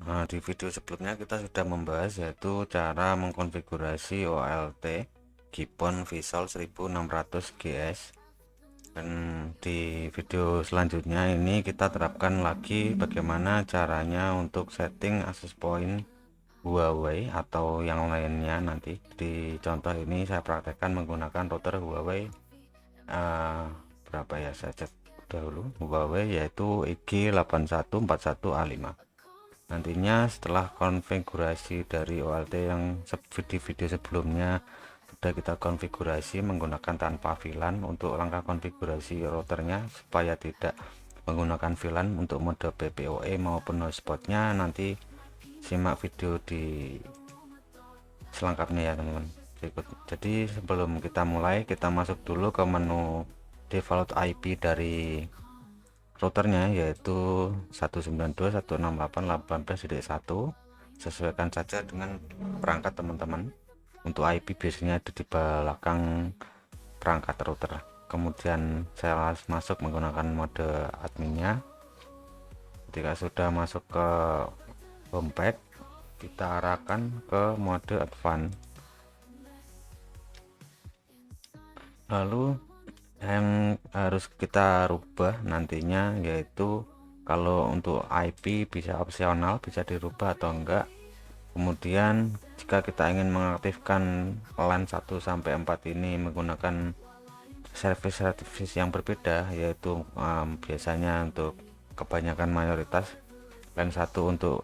Di video sebelumnya kita sudah membahas yaitu cara mengkonfigurasi OLT Gibbon Visual 1600 GS, dan di video selanjutnya ini kita terapkan lagi bagaimana caranya untuk setting access point Huawei atau yang lainnya. Nanti di contoh ini saya praktekkan menggunakan router Huawei berapa ya, saya cek dahulu, Huawei yaitu IG8141A5. Nantinya setelah konfigurasi dari OLT yang di video sebelumnya sudah kita konfigurasi menggunakan tanpa VLAN, untuk langkah konfigurasi routernya supaya tidak menggunakan VLAN untuk mode PPOE maupun hotspotnya, nanti simak video di selengkapnya ya teman-teman berikut. Jadi sebelum kita mulai, kita masuk dulu ke menu default IP dari routernya, yaitu 192.168.18.1. Sesuaikan saja dengan perangkat teman-teman. Untuk IP biasanya ada di belakang perangkat router. Kemudian saya masuk menggunakan mode adminnya. Ketika sudah masuk ke homepage, kita arahkan ke mode advance. Lalu yang harus kita rubah nantinya yaitu, kalau untuk IP bisa opsional, bisa dirubah atau enggak. Kemudian jika kita ingin mengaktifkan LAN 1 sampai 4 ini menggunakan service yang berbeda, yaitu biasanya untuk kebanyakan mayoritas LAN 1 untuk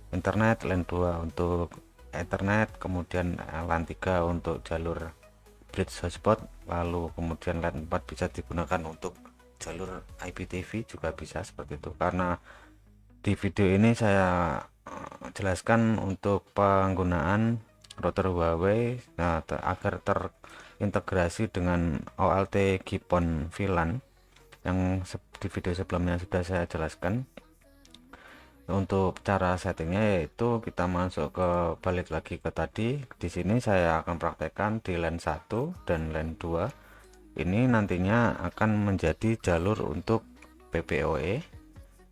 internet, LAN 2 untuk Ethernet, kemudian LAN 3 untuk jalur bridge hotspot, lalu kemudian LAN 4 bisa digunakan untuk jalur IPTV juga bisa seperti itu. Karena di video ini saya jelaskan untuk penggunaan router Huawei agar terintegrasi dengan OLT Gibbon VLAN yang di video sebelumnya sudah saya jelaskan. Untuk cara settingnya yaitu kita masuk ke, balik lagi ke tadi, di sini saya akan praktekkan di LAN 1 dan LAN 2 ini nantinya akan menjadi jalur untuk PPOE,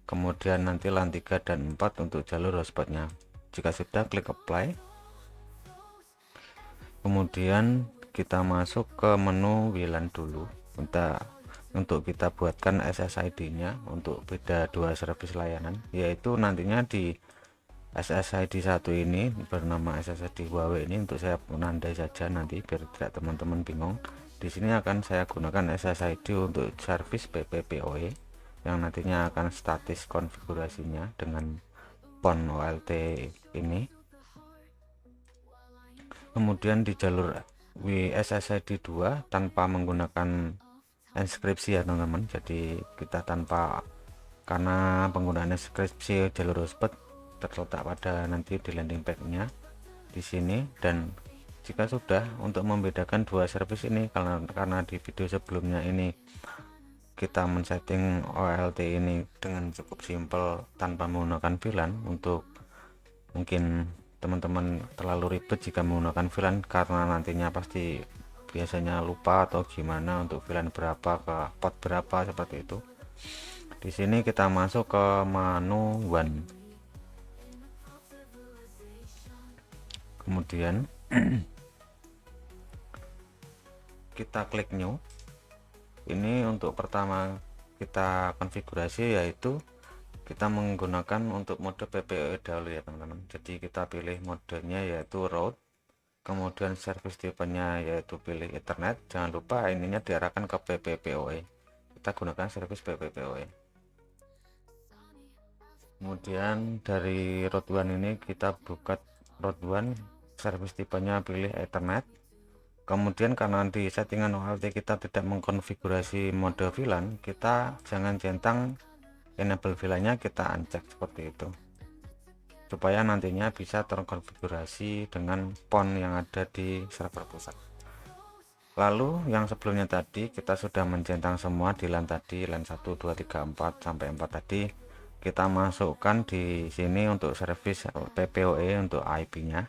kemudian nanti LAN 3 dan 4 untuk jalur hotspotnya. Jika sudah, klik apply, kemudian kita masuk ke menu WLAN dulu. Untuk kita buatkan SSID nya untuk beda dua service layanan, yaitu nantinya di SSID 1 ini bernama SSID Huawei ini, untuk saya menandai saja nanti biar tidak teman-teman bingung. Di sini akan saya gunakan SSID untuk service PPPoE yang nantinya akan statis konfigurasinya dengan PON OLT ini. Kemudian di jalur SSID 2 tanpa menggunakan inskripsi ya teman-teman, jadi kita tanpa, karena penggunaan inskripsi jalur hotspot terletak pada nanti di landing page-nya di sini. Dan jika sudah, untuk membedakan dua service ini, karena di video sebelumnya ini kita men-setting OLT ini dengan cukup simpel tanpa menggunakan VLAN, untuk mungkin teman-teman terlalu ribet jika menggunakan VLAN karena nantinya pasti biasanya lupa atau gimana untuk VLAN berapa ke port berapa seperti itu. Di sini kita masuk ke menu WAN, kemudian kita klik new. Ini untuk pertama kita konfigurasi, yaitu kita menggunakan untuk mode PPOE dahulu ya teman-teman. Jadi kita pilih modenya yaitu route, kemudian service type-nya yaitu pilih Ethernet. Jangan lupa ininya diarahkan ke PPPoE, kita gunakan service PPPoE. Kemudian dari route 1 ini kita buka route 1, service tipenya pilih Ethernet. Kemudian karena di settingan OLT kita tidak mengkonfigurasi mode VLAN, kita jangan centang enable VLAN-nya, kita uncheck seperti itu supaya nantinya bisa terkonfigurasi dengan PON yang ada di server pusat. Lalu yang sebelumnya tadi kita sudah mencentang semua di LAN tadi, LAN 1 2 3 4 sampai 4 tadi, kita masukkan di sini untuk service PPOE untuk IP-nya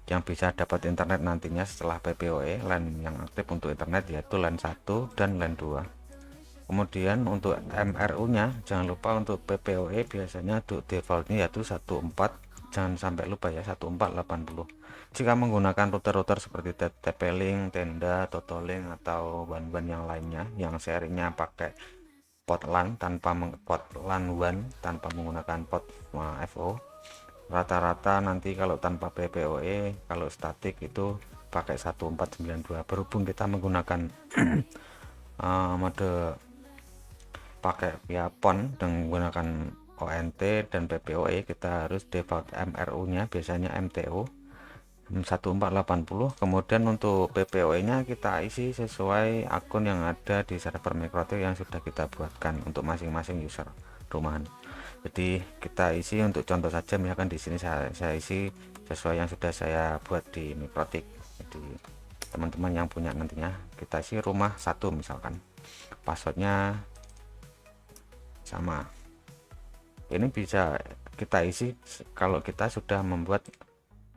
yang bisa dapat internet nantinya setelah PPOE. LAN yang aktif untuk internet yaitu LAN 1 dan LAN 2. Kemudian untuk MRU nya jangan lupa, untuk PPOE biasanya untuk defaultnya yaitu 14, jangan sampai lupa ya, 1480. Jika menggunakan router-router seperti TP-Link, Tenda, Totolink atau WAN yang lainnya yang serinya pakai port LAN port LAN WAN tanpa menggunakan port FO, rata-rata nanti kalau tanpa PPOE, kalau statik itu pakai 1492. Berhubung kita menggunakan mode pakai via PON dengan menggunakan ONT dan PPOE, kita harus default MRU nya biasanya MTO 1480. Kemudian untuk PPOE nya kita isi sesuai akun yang ada di server Mikrotik yang sudah kita buatkan untuk masing-masing user rumahan. Jadi kita isi untuk contoh saja, misalkan di sini saya isi sesuai yang sudah saya buat di Mikrotik. Jadi teman-teman yang punya nantinya kita isi rumah 1 misalkan, passwordnya sama. Ini bisa kita isi kalau kita sudah membuat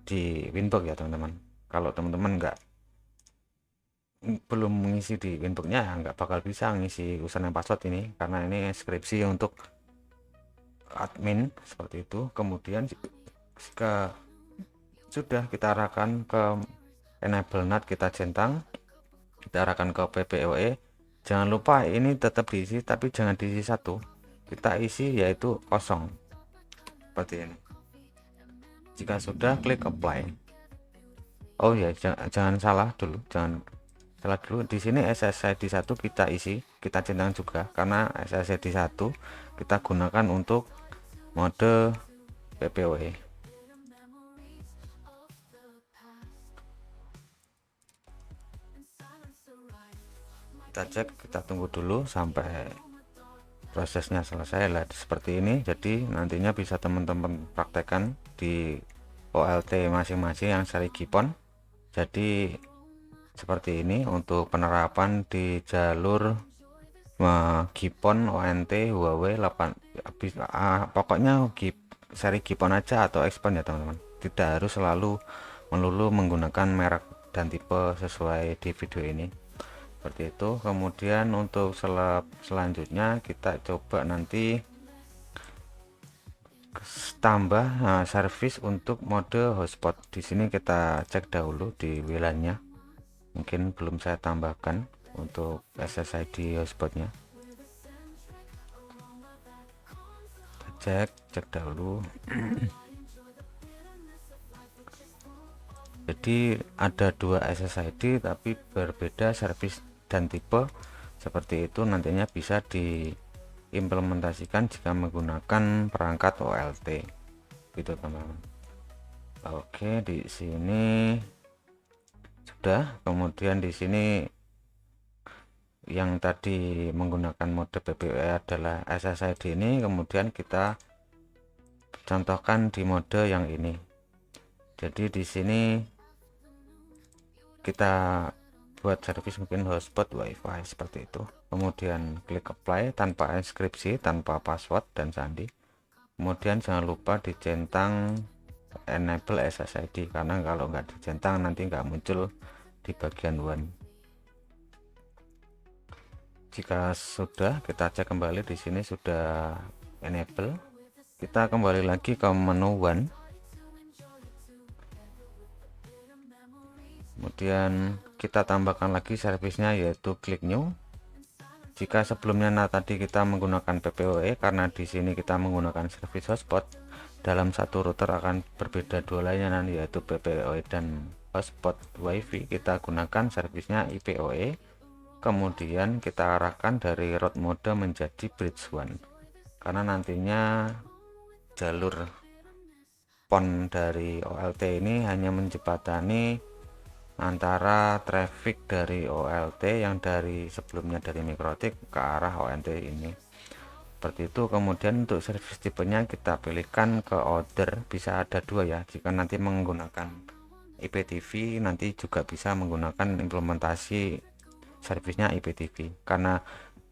di Winbox ya teman-teman. Kalau teman-teman belum mengisi di Winbox-nya, nggak bakal bisa ngisi username password ini, karena ini skripsi untuk admin seperti itu. Kemudian jika sudah kita arahkan ke enable NAT, kita centang, kita arahkan ke PPOE. Jangan lupa ini tetap diisi, tapi jangan diisi 1, kita isi yaitu kosong seperti ini. Jika sudah, klik apply. Oh ya, jangan salah dulu, di sini SSID 1 kita isi, kita centang juga, karena SSID 1 kita gunakan untuk mode PPOE. Kita cek, kita tunggu dulu sampai prosesnya selesai lah seperti ini. Jadi nantinya bisa teman-teman praktekkan di OLT masing-masing yang seri GPON. Jadi seperti ini untuk penerapan di jalur GPON ONT Huawei 8, pokoknya seri GPON aja atau Xpon ya teman-teman, tidak harus selalu melulu menggunakan merek dan tipe sesuai di video ini, seperti itu. Kemudian untuk selanjutnya kita coba nanti tambah service untuk mode hotspot. Di sini kita cek dahulu di WLAN-nya, mungkin belum saya tambahkan untuk SSID hotspotnya. Cek dahulu. Jadi ada 2 SSID tapi berbeda service dan tipe, seperti itu nantinya bisa diimplementasikan jika menggunakan perangkat OLT gitu teman-teman. Oke, di sini sudah. Kemudian di sini yang tadi menggunakan mode PPOE adalah SSID ini, kemudian kita contohkan di mode yang ini. Jadi di sini kita buat service mungkin hotspot WiFi seperti itu. Kemudian klik apply tanpa inskripsi, tanpa password dan sandi. Kemudian jangan lupa dicentang enable SSID, karena kalau nggak dicentang nanti nggak muncul di bagian WAN. Jika sudah, kita cek kembali, di sini sudah enable. Kita kembali lagi ke menu WAN, kemudian kita tambahkan lagi servisnya yaitu klik new. Jika sebelumnya tadi kita menggunakan PPOE, karena di sini kita menggunakan service hotspot, dalam satu router akan berbeda 2 layanan yaitu PPOE dan hotspot WiFi. Kita gunakan servisnya IPOE, kemudian kita arahkan dari route mode menjadi bridge one, karena nantinya jalur PON dari OLT ini hanya menjembatani antara traffic dari OLT yang dari sebelumnya dari Mikrotik ke arah ONT ini, seperti itu. Kemudian untuk service tipenya kita pilihkan ke order, bisa ada 2 ya. Jika nanti menggunakan IPTV nanti juga bisa menggunakan implementasi servisnya IPTV, karena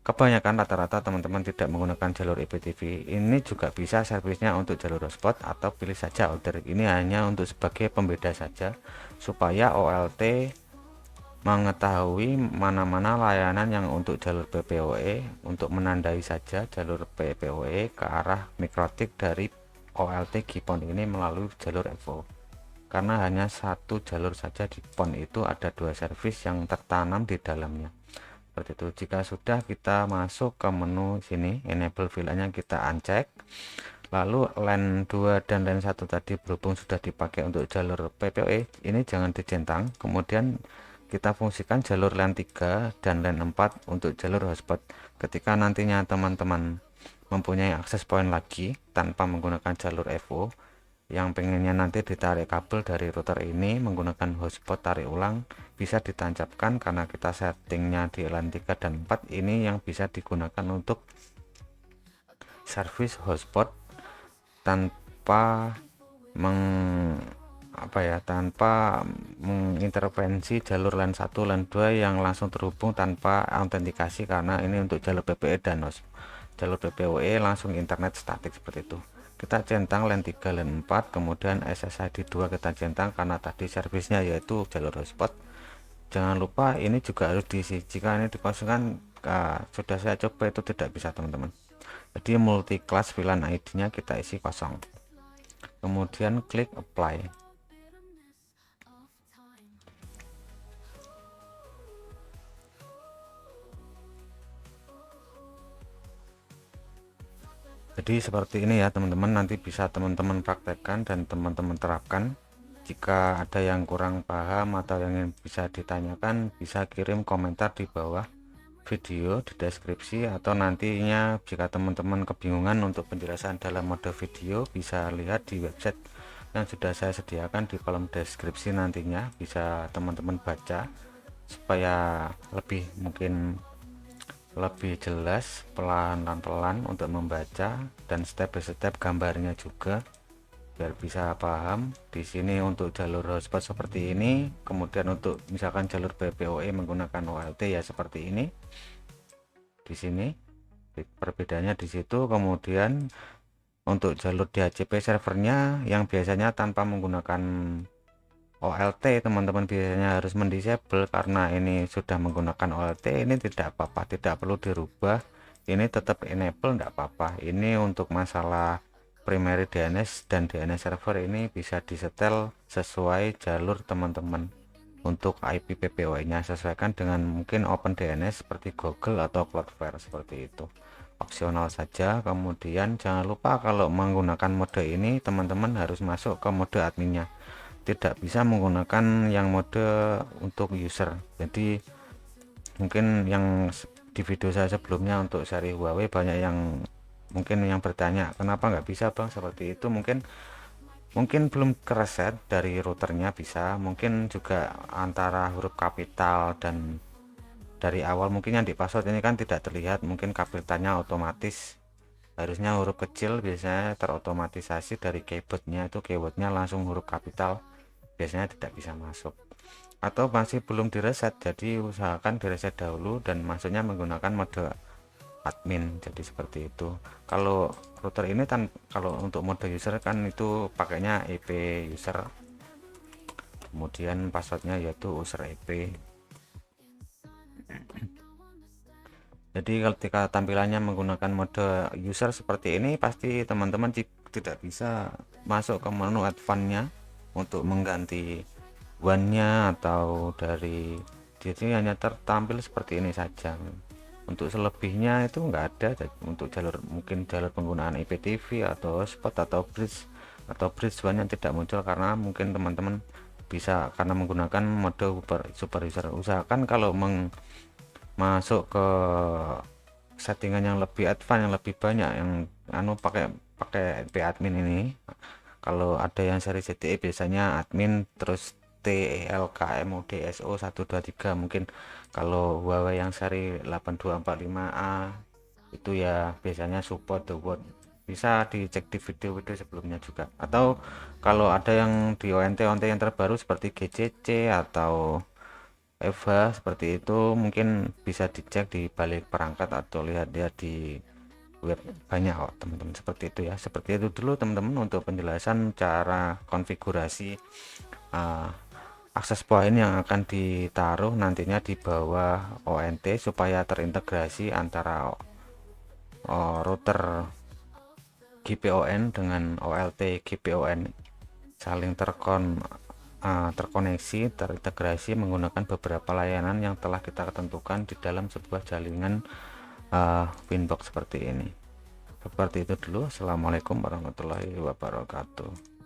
kebanyakan rata-rata teman-teman tidak menggunakan jalur IPTV. Ini juga bisa servisnya untuk jalur hotspot, atau pilih saja order. Ini hanya untuk sebagai pembeda saja supaya OLT mengetahui mana-mana layanan yang untuk jalur PPOE, untuk menandai saja jalur PPOE ke arah mikrotik dari OLT GPON ini melalui jalur FO. Karena hanya satu jalur saja di PON itu ada 2 service yang tertanam di dalamnya. Seperti itu. Jika sudah, kita masuk ke menu sini, enable VLAN-nya kita uncheck. Lalu LAN 2 dan LAN 1 tadi berhubung sudah dipakai untuk jalur PPOE, ini jangan dicentang. Kemudian kita fungsikan jalur LAN 3 dan LAN 4 untuk jalur hotspot. Ketika nantinya teman-teman mempunyai akses point lagi tanpa menggunakan jalur FO, yang pengennya nanti ditarik kabel dari router ini menggunakan hotspot tarik ulang, bisa ditancapkan karena kita settingnya di LAN 3 dan 4. Ini yang bisa digunakan untuk service hotspot tanpa tanpa mengintervensi jalur LAN 1 LAN 2 yang langsung terhubung tanpa autentikasi, karena ini untuk jalur PPE dan jalur PPOE langsung internet statik seperti itu. Kita centang LAN 3 LAN 4, kemudian SSID 2 kita centang karena tadi servisnya yaitu jalur hotspot. Jangan lupa ini juga harus diisi. Jika ini dikosongkan, sudah saya coba itu tidak bisa teman-teman. Jadi multi class VLAN ID nya kita isi kosong, kemudian klik apply. Jadi seperti ini ya teman-teman, nanti bisa teman-teman praktekkan dan teman-teman terapkan. Jika ada yang kurang paham atau yang bisa ditanyakan, bisa kirim komentar di bawah video di deskripsi, atau nantinya jika teman-teman kebingungan untuk penjelasan dalam mode video, bisa lihat di website yang sudah saya sediakan di kolom deskripsi. Nantinya bisa teman-teman baca supaya lebih jelas, pelan-pelan untuk membaca, dan step by step gambarnya juga biar bisa paham. Di sini untuk jalur hotspot seperti ini, kemudian untuk misalkan jalur PPOE menggunakan OLT ya seperti ini. Di sini perbedaannya di situ. Kemudian untuk jalur DHCP servernya yang biasanya tanpa menggunakan OLT, teman-teman biasanya harus mendisable. Karena ini sudah menggunakan OLT, ini tidak apa-apa, tidak perlu dirubah, ini tetap enable, tidak apa-apa. Ini untuk masalah primary DNS dan DNS server ini bisa disetel sesuai jalur teman-teman. Untuk IP PPOE nya sesuaikan dengan mungkin OpenDNS seperti Google atau Cloudflare, seperti itu, opsional saja. Kemudian jangan lupa kalau menggunakan mode ini teman-teman harus masuk ke mode adminnya, tidak bisa menggunakan yang mode untuk user. Jadi mungkin yang di video saya sebelumnya untuk seri Huawei banyak yang bertanya kenapa nggak bisa bang seperti itu. Mungkin belum kereset dari routernya, bisa mungkin juga antara huruf kapital dan dari awal mungkin yang di password ini kan tidak terlihat, mungkin kapitalnya otomatis, harusnya huruf kecil, biasanya terotomatisasi dari keyboardnya, itu keyboardnya langsung huruf kapital, biasanya tidak bisa masuk, atau masih belum direset. Jadi usahakan direset dahulu dan masuknya menggunakan mode admin. Jadi seperti itu. Kalau router ini kalau untuk mode user kan itu pakainya IP user, kemudian passwordnya yaitu user IP. Jadi ketika tampilannya menggunakan mode user seperti ini, pasti teman-teman tidak bisa masuk ke menu advance-nya untuk mengganti one-nya atau dari, jadi hanya tertampil seperti ini saja. Untuk selebihnya itu enggak ada. Untuk jalur, mungkin jalur penggunaan IPTV atau hotspot atau bridge one yang tidak muncul karena mungkin teman-teman bisa karena menggunakan mode super user. Usahakan kalau masuk ke settingan yang lebih advance, yang lebih banyak, yang pakai admin ini. Kalau ada yang seri CTE biasanya admin terus TELKMODSO 123. Mungkin kalau Huawei yang seri 8245A itu ya biasanya support the word. Bisa dicek di video-video sebelumnya juga, atau kalau ada yang di ONT yang terbaru seperti GCC atau EVA seperti itu, mungkin bisa dicek di balik perangkat atau lihat di web, banyak teman-teman. Seperti itu ya, seperti itu dulu teman-teman untuk penjelasan cara konfigurasi akses point yang akan ditaruh nantinya di bawah ONT supaya terintegrasi antara router GPON dengan OLT GPON saling terkoneksi, terintegrasi menggunakan beberapa layanan yang telah kita tentukan di dalam sebuah jaringan Winbox seperti ini. Seperti itu dulu. Assalamualaikum warahmatullahi wabarakatuh.